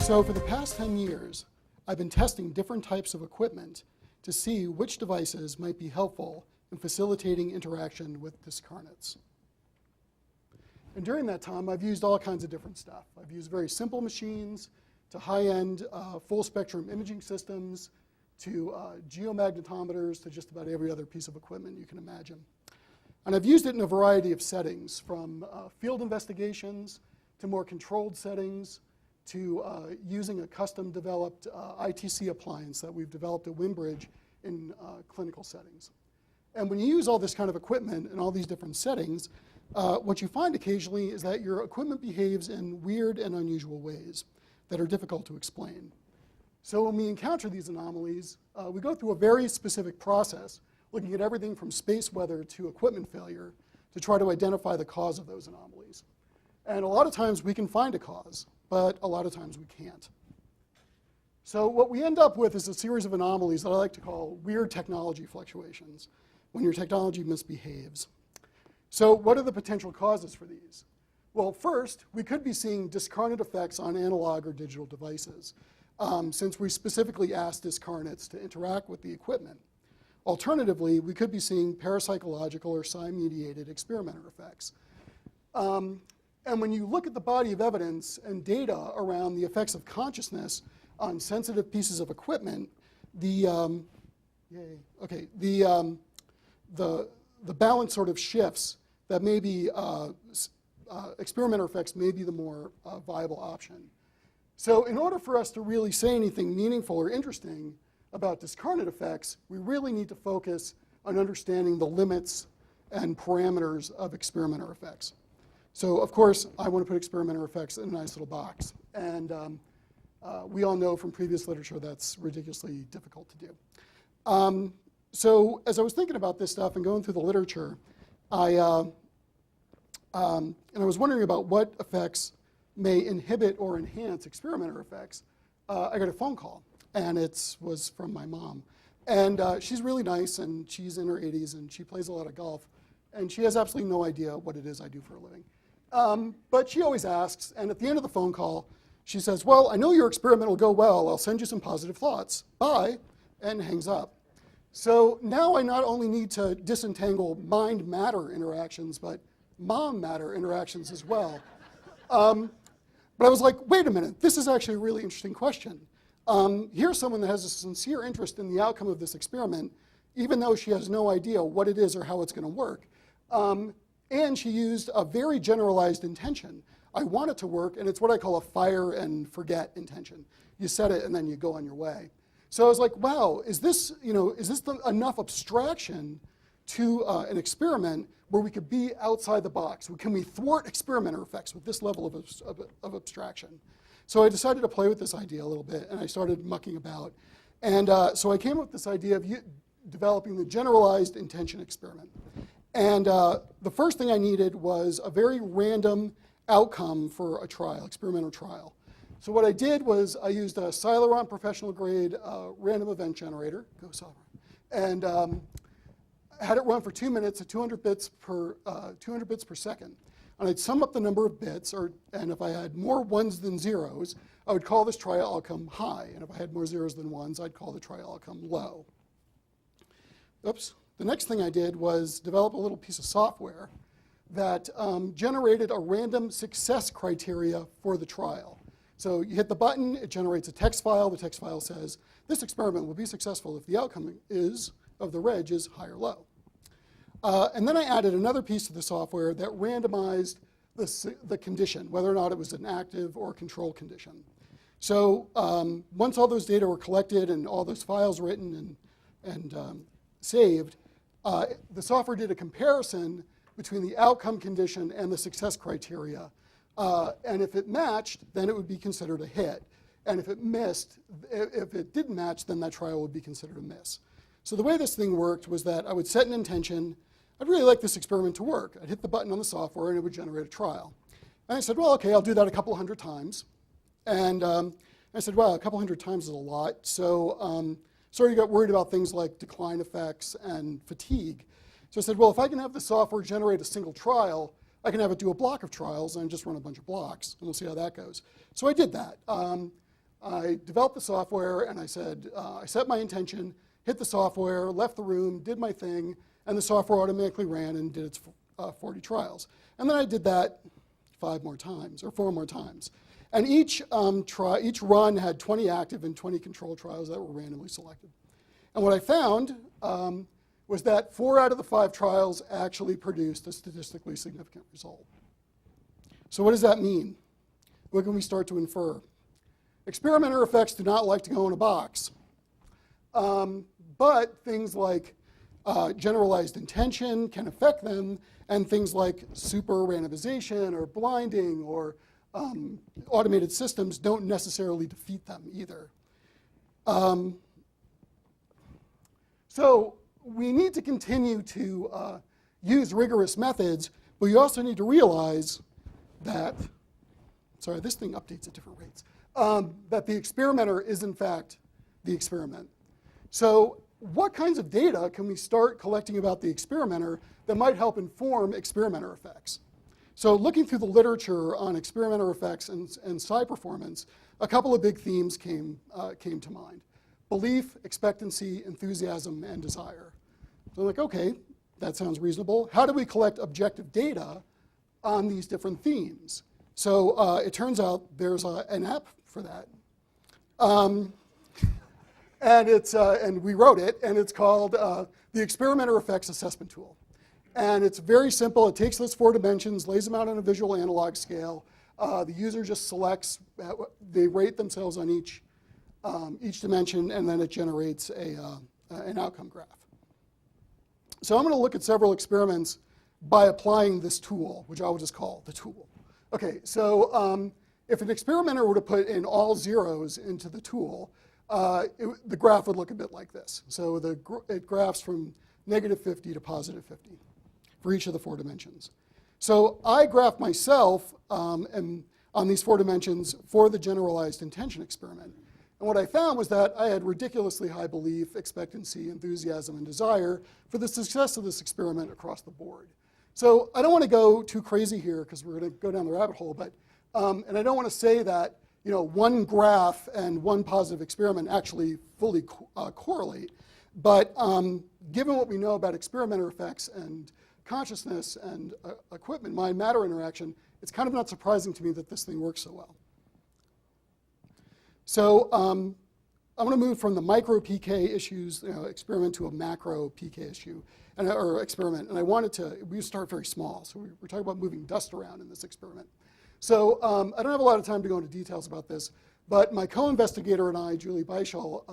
So for the past 10 years, I've been testing different types of equipment to see which devices might be helpful in facilitating interaction with discarnates. And during that time, I've used all kinds of different stuff. I've used very simple machines to high-end full-spectrum imaging systems to geomagnetometers to just about every other piece of equipment you can imagine. And I've used it in a variety of settings, from field investigations to more controlled settings to using a custom-developed ITC appliance that we've developed at Wimbridge in clinical settings. And when you use all this kind of equipment in all these different settings, what you find occasionally is that your equipment behaves in weird and unusual ways that are difficult to explain. So when we encounter these anomalies, we go through a very specific process, looking at everything from space weather to equipment failure to try to identify the cause of those anomalies. And a lot of times we can find a cause, but a lot of times we can't. So what we end up with is a series of anomalies that I like to call weird technology fluctuations, when your technology misbehaves. So what are the potential causes for these? Well, first, we could be seeing discarnate effects on analog or digital devices, since we specifically asked discarnates to interact with the equipment. Alternatively, we could be seeing parapsychological or psi-mediated experimenter effects. And when you look at the body of evidence and data around the effects of consciousness on sensitive pieces of equipment, the balance sort of shifts that maybe experimenter effects may be the more viable option. So in order for us to really say anything meaningful or interesting about discarnate effects, we really need to focus on understanding the limits and parameters of experimenter effects. So of course, I want to put experimenter effects in a nice little box. And we all know from previous literature that's ridiculously difficult to do. So as I was thinking about this stuff and going through the literature, and I was wondering about what effects may inhibit or enhance experimenter effects, I got a phone call, and it was from my mom. And she's really nice, and she's in her 80s, and she plays a lot of golf, and she has absolutely no idea what it is I do for a living. But she always asks, and at the end of the phone call, she says, well, I know your experiment will go well. I'll send you some positive thoughts. Bye, and hangs up. So now I not only need to disentangle mind-matter interactions, but mom-matter interactions as well. But I was like, wait a minute, this is actually a really interesting question. Here's someone that has a sincere interest in the outcome of this experiment, even though she has no idea what it is or how it's going to work. And she used a very generalized intention. I want it to work, and it's what I call a fire and forget intention. You set it, and then you go on your way. So I was like, wow, is this enough abstraction to an experiment where we could be outside the box? Can we thwart experimenter effects with this level of abstraction? So I decided to play with this idea a little bit, and I started mucking about. And so I came up with this idea of developing the generalized intention experiment. And the first thing I needed was a very random outcome for a trial, experimental trial. So what I did was I used a Celeron professional grade random event generator, go Celeron, and had it run for 2 minutes at 200 bits per second. And I'd sum up the number of bits, and if I had more ones than zeros, I would call this trial outcome high. And if I had more zeros than ones, I'd call the trial outcome low. Oops. The next thing I did was develop a little piece of software that generated a random success criteria for the trial. So you hit the button, it generates a text file. The text file says, this experiment will be successful if the outcome of the reg is high or low. And then I added another piece to the software that randomized the condition, whether or not it was an active or control condition. So once all those data were collected and all those files written and saved, the software did a comparison between the outcome condition and the success criteria. And if it matched, then it would be considered a hit. And if it didn't match, then that trial would be considered a miss. So the way this thing worked was that I would set an intention. I'd really like this experiment to work. I'd hit the button on the software, and it would generate a trial. And I said, well, OK, I'll do that a couple hundred times. And I said, well, a couple hundred times is a lot. So sort of got worried about things like decline effects and fatigue. So I said, well, if I can have the software generate a single trial, I can have it do a block of trials and just run a bunch of blocks, and we'll see how that goes. So I did that. I developed the software, and I said, I set my intention, hit the software, left the room, did my thing, and the software automatically ran and did its 40 trials. And then I did that 5 more times, or 4 more times. And each run had 20 active and 20 control trials that were randomly selected. And what I found was that 4 out of the 5 trials actually produced a statistically significant result. So what does that mean? What can we start to infer? Experimenter effects do not like to go in a box. But things like generalized intention can affect them, and things like super randomization or blinding or automated systems don't necessarily defeat them either. So we need to continue to use rigorous methods, but you also need to realize that, sorry, this thing updates at different rates, that the experimenter is in fact the experiment. So what kinds of data can we start collecting about the experimenter that might help inform experimenter effects? So looking through the literature on experimenter effects and psi performance, a couple of big themes came to mind. Belief, expectancy, enthusiasm, and desire. So I'm like, okay, that sounds reasonable. How do we collect objective data on these different themes? So it turns out there's an app for that. And we wrote it, and it's called the Experimenter Effects Assessment Tool. And it's very simple. It takes those 4 dimensions, lays them out on a visual analog scale. The user just selects, they rate themselves on each dimension, and then it generates an outcome graph. So I'm going to look at several experiments by applying this tool, which I will just call the tool. Okay, so if an experimenter were to put in all zeros into the tool, the graph would look a bit like this. So it graphs from -50 to +50 for each of the 4 dimensions. So I graphed myself on these 4 dimensions for the generalized intention experiment. And what I found was that I had ridiculously high belief, expectancy, enthusiasm, and desire for the success of this experiment across the board. So I don't want to go too crazy here because we're going to go down the rabbit hole, but and I don't want to say that one graph and one positive experiment actually fully correlate. But given what we know about experimenter effects and consciousness and equipment mind-matter interaction, it's kind of not surprising to me that this thing works so well. So I'm going to move from the micro PK issues experiment to a macro PK issue or experiment. And I wanted we start very small. So we're talking about moving dust around in this experiment. So I don't have a lot of time to go into details about this, but my co-investigator and I, Julie Beischel,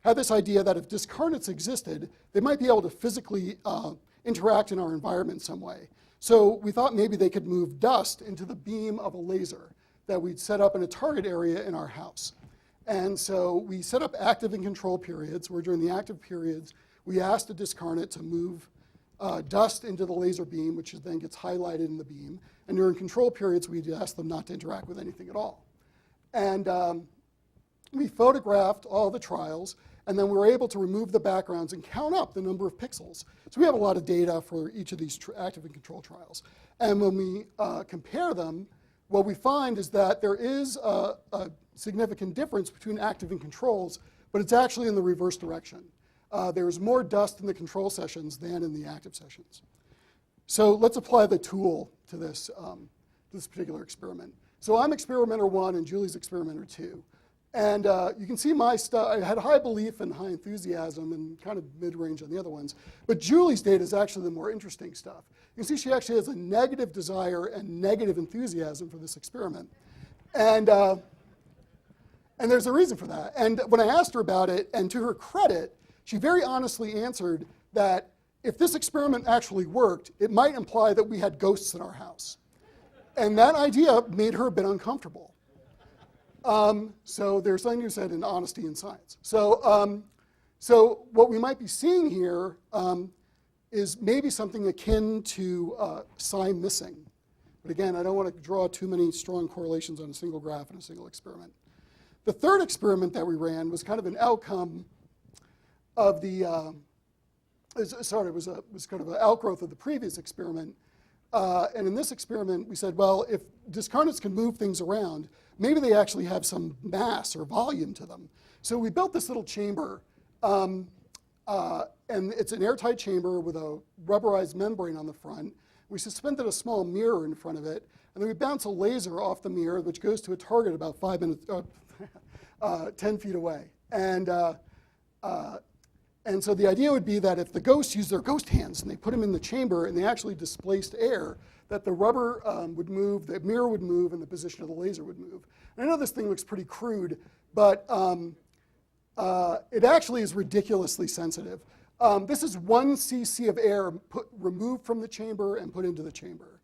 had this idea that if discarnates existed, they might be able to physically interact in our environment in some way. So we thought maybe they could move dust into the beam of a laser that we'd set up in a target area in our house. And so we set up active and control periods, where during the active periods, we asked the discarnate to move dust into the laser beam, which then gets highlighted in the beam. And during control periods, we'd ask them not to interact with anything at all. And we photographed all the trials, and then we were able to remove the backgrounds and count up the number of pixels. So we have a lot of data for each of these active and control trials. And when we compare them, what we find is that there is a significant difference between active and controls, but it's actually in the reverse direction. There's more dust in the control sessions than in the active sessions. So let's apply the tool to this particular experiment. So I'm experimenter 1 and Julie's experimenter 2. And you can see my stuff. I had high belief and high enthusiasm and kind of mid-range on the other ones. But Julie's data is actually the more interesting stuff. You can see she actually has a negative desire and negative enthusiasm for this experiment. And there's a reason for that. And when I asked her about it, and to her credit, she very honestly answered that if this experiment actually worked, it might imply that we had ghosts in our house. And that idea made her a bit uncomfortable. So there's something you said in honesty in science. So what we might be seeing here is maybe something akin to psi missing. But again, I don't want to draw too many strong correlations on a single graph in a single experiment. The third experiment that we ran was kind of an outcome of the, it was kind of an outgrowth of the previous experiment. and in this experiment, we said, well, if discarnates can move things around, maybe they actually have some mass or volume to them. So we built this little chamber, and it's an airtight chamber with a rubberized membrane on the front. We suspended a small mirror in front of it, and then we bounce a laser off the mirror, which goes to a target about 10 feet away. And so the idea would be that if the ghosts use their ghost hands and they put them in the chamber and they actually displaced air, that the rubber would move, the mirror would move, and the position of the laser would move. And I know this thing looks pretty crude, but it actually is ridiculously sensitive. This is 1 cc of air removed from the chamber and put into the chamber.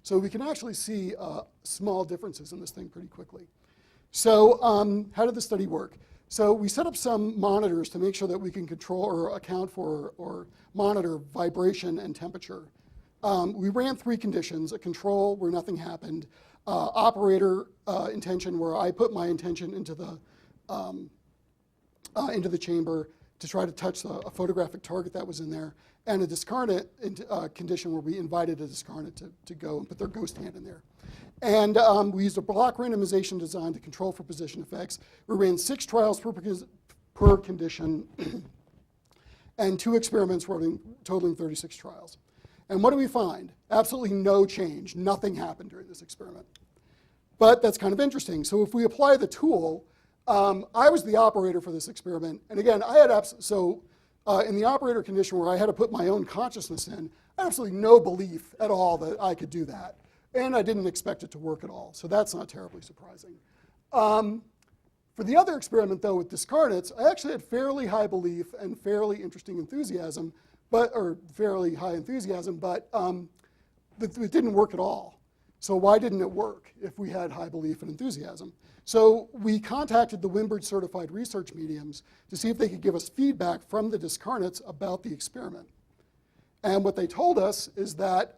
So we can actually see small differences in this thing pretty quickly. So how did the study work? So we set up some monitors to make sure that we can control or account for or monitor vibration and temperature. We ran 3 conditions: a control where nothing happened, operator intention where I put my intention into the chamber to try to touch a photographic target that was in there, and a discarnate condition where we invited a discarnate to go and put their ghost hand in there. And we used a block randomization design to control for position effects. We ran 6 trials per condition and 2 experiments totaling 36 trials. And what do we find? Absolutely no change. Nothing happened during this experiment. But that's kind of interesting. So if we apply the tool, I was the operator for this experiment. And again, I had in the operator condition where I had to put my own consciousness in, I had absolutely no belief at all that I could do that. And I didn't expect it to work at all. So that's not terribly surprising. For the other experiment, though, with discarnates, I actually had fairly high belief and fairly interesting enthusiasm, but it didn't work at all. So why didn't it work if we had high belief and enthusiasm? So we contacted the Wimberg certified research mediums to see if they could give us feedback from the discarnates about the experiment. And what they told us is that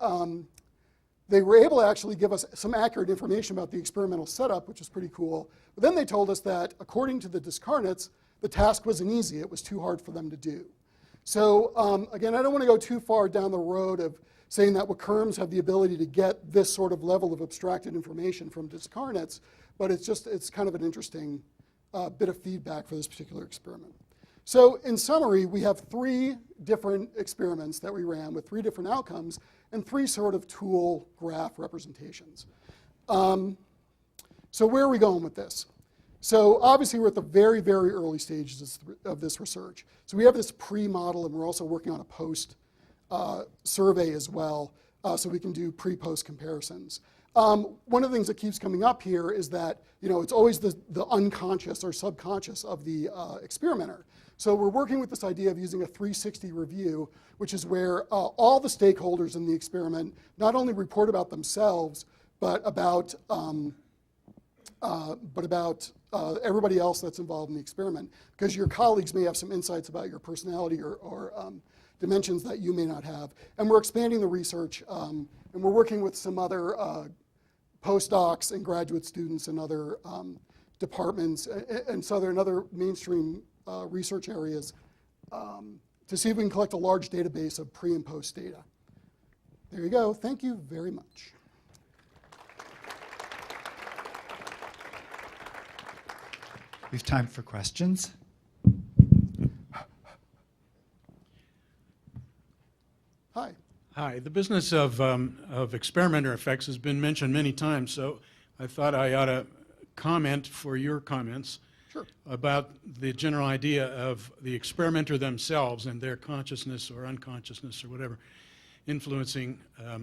they were able to actually give us some accurate information about the experimental setup, which is pretty cool. But then they told us that, according to the discarnates, the task wasn't easy. It was too hard for them to do. So again, I don't want to go too far down the road of saying that Wakerms have the ability to get this sort of level of abstracted information from discarnates, but it's kind of an interesting bit of feedback for this particular experiment. So in summary, we have 3 different experiments that we ran with 3 different outcomes and 3 sort of tool graph representations. So where are we going with this? So obviously we're at the very, very early stages of this research. So we have this pre-model, and we're also working on a post survey as well, so we can do pre-post comparisons. One of the things that keeps coming up here is that it's always the unconscious or subconscious of the experimenter. So we're working with this idea of using a 360 review, which is where all the stakeholders in the experiment not only report about themselves, but about everybody else that's involved in the experiment, because your colleagues may have some insights about your personality or dimensions that you may not have. And we're expanding the research, and we're working with some other postdocs and graduate students and other departments and other mainstream research areas to see if we can collect a large database of pre and post data. There you go. Thank you very much. We have time for questions. Hi. Hi. The business of experimenter effects has been mentioned many times, so I thought I ought to comment for your comments. Sure. About the general idea of the experimenter themselves and their consciousness or unconsciousness or whatever influencing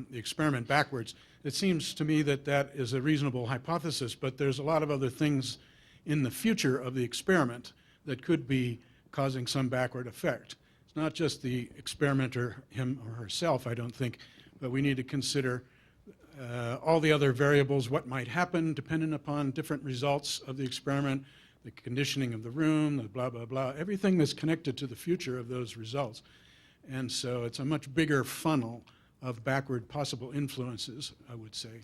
the experiment backwards. It seems to me that that is a reasonable hypothesis, but there's a lot of other things in the future of the experiment that could be causing some backward effect. It's not just the experimenter, him or herself, I don't think, but we need to consider all the other variables, what might happen dependent upon different results of the experiment, the conditioning of the room, the blah, blah, blah, everything that's connected to the future of those results. And so it's a much bigger funnel of backward possible influences, I would say.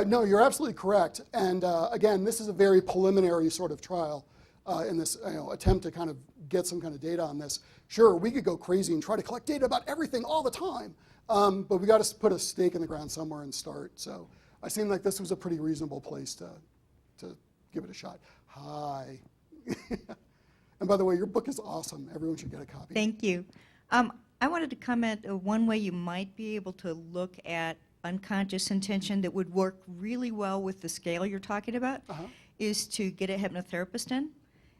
No, you're absolutely correct. And again, this is a very preliminary sort of trial in this attempt to kind of get some kind of data on this. Sure, we could go crazy and try to collect data about everything all the time. But we got to put a stake in the ground somewhere and start. So I seemed like this was a pretty reasonable place to give it a shot. Hi. And by the way, your book is awesome. Everyone should get a copy. Thank you. I wanted to comment, one way you might be able to look at unconscious intention that would work really well with the scale you're talking about is to get a hypnotherapist in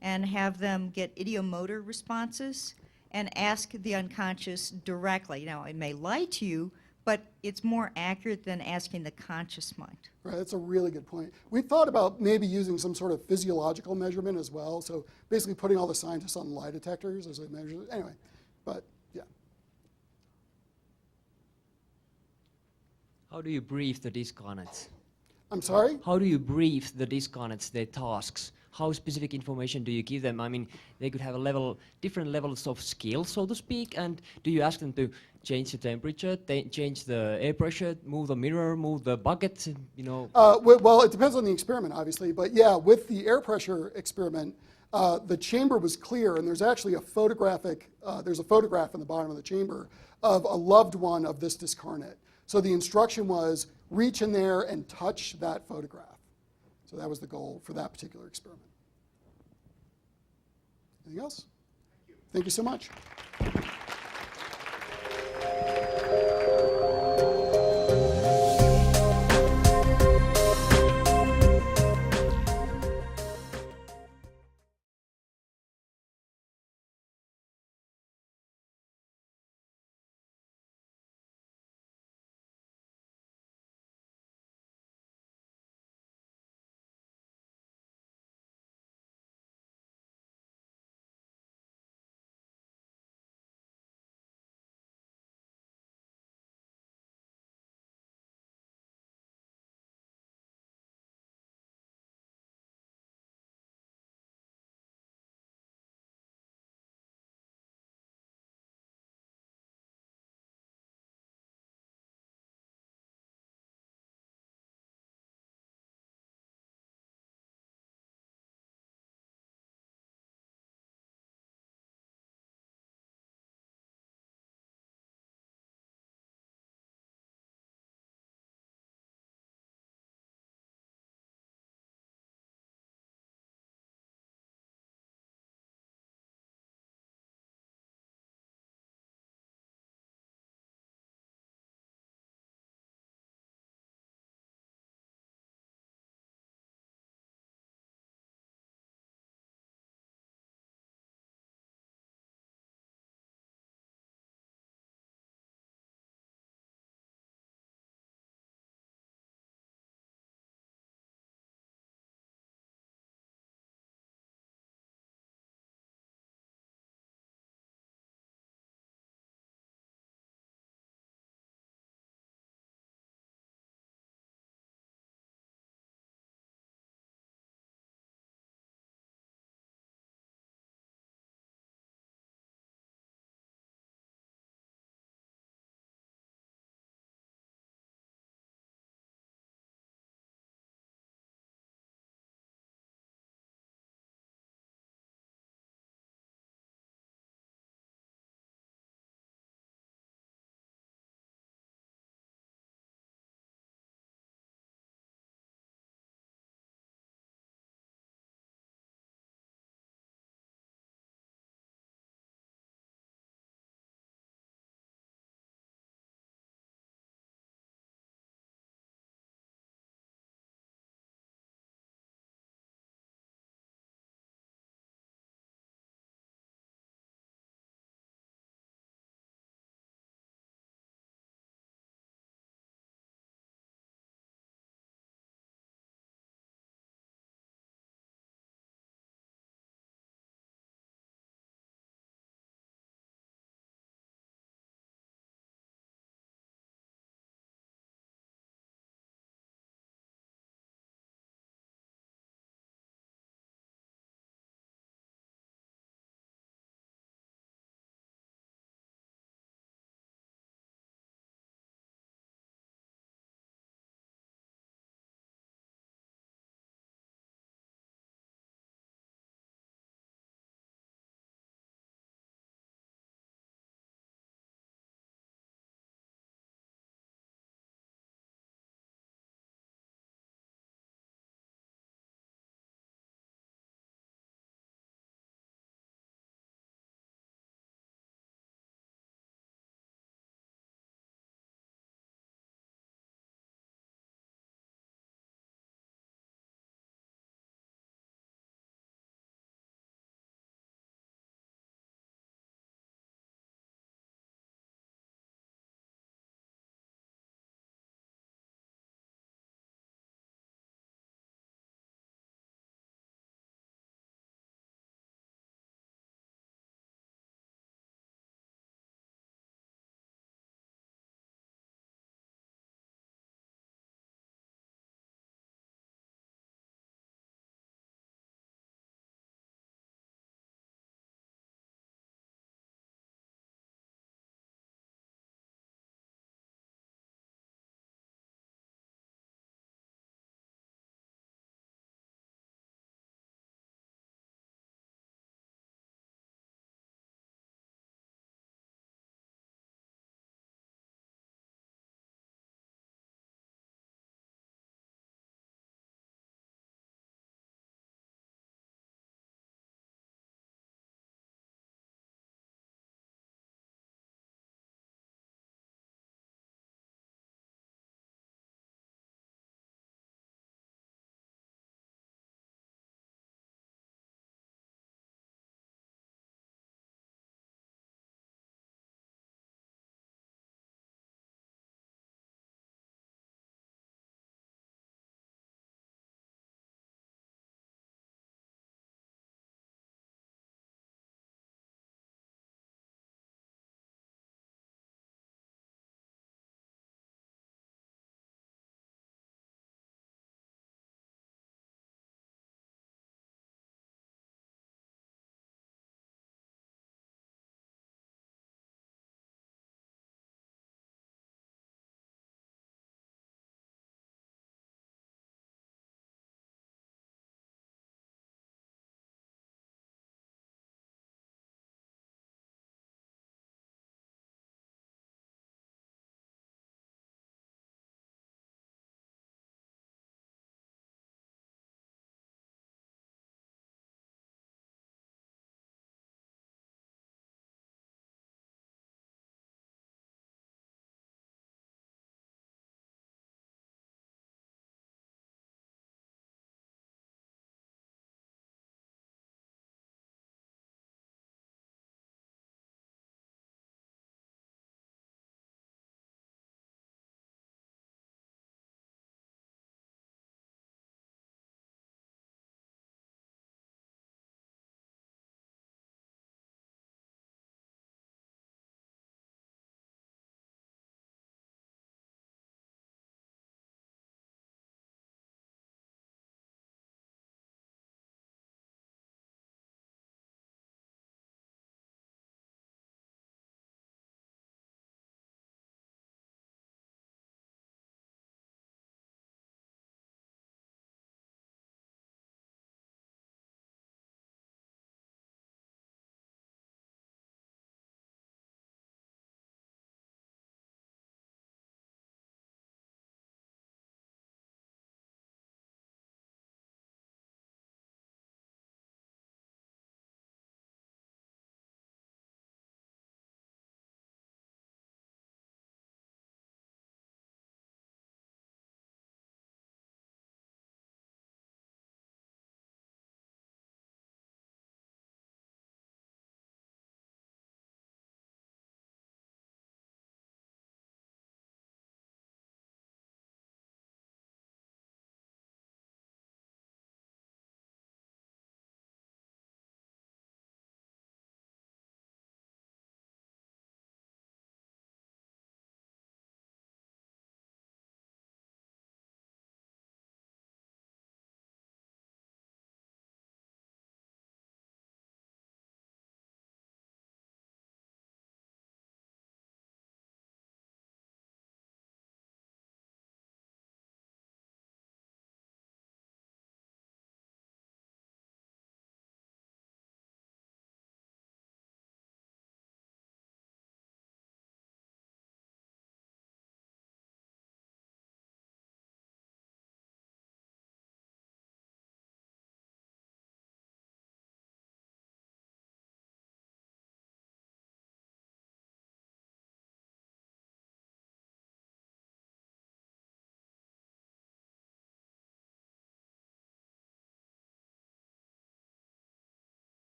and have them get idiomotor responses and ask the unconscious directly. Now, it may lie to you, but it's more accurate than asking the conscious mind. Right, that's a really good point. We thought about maybe using some sort of physiological measurement as well. So basically putting all the scientists on lie detectors as they measure. Anyway, but yeah. How do you brief the discarnates? I'm sorry? How do you brief the discarnates their tasks? How specific information do you give them? I mean, they could have different levels of skill, so to speak, and do you ask them to change the temperature, change the air pressure, move the mirror, move the bucket, you know? Well, it depends on the experiment, obviously, but yeah, with the air pressure experiment, the chamber was clear, and there's actually a photographic, there's a photograph in the bottom of the chamber of a loved one of this discarnate. So the instruction was, reach in there and touch that photograph. So that was the goal for that particular experiment. Anything else? Thank you so much.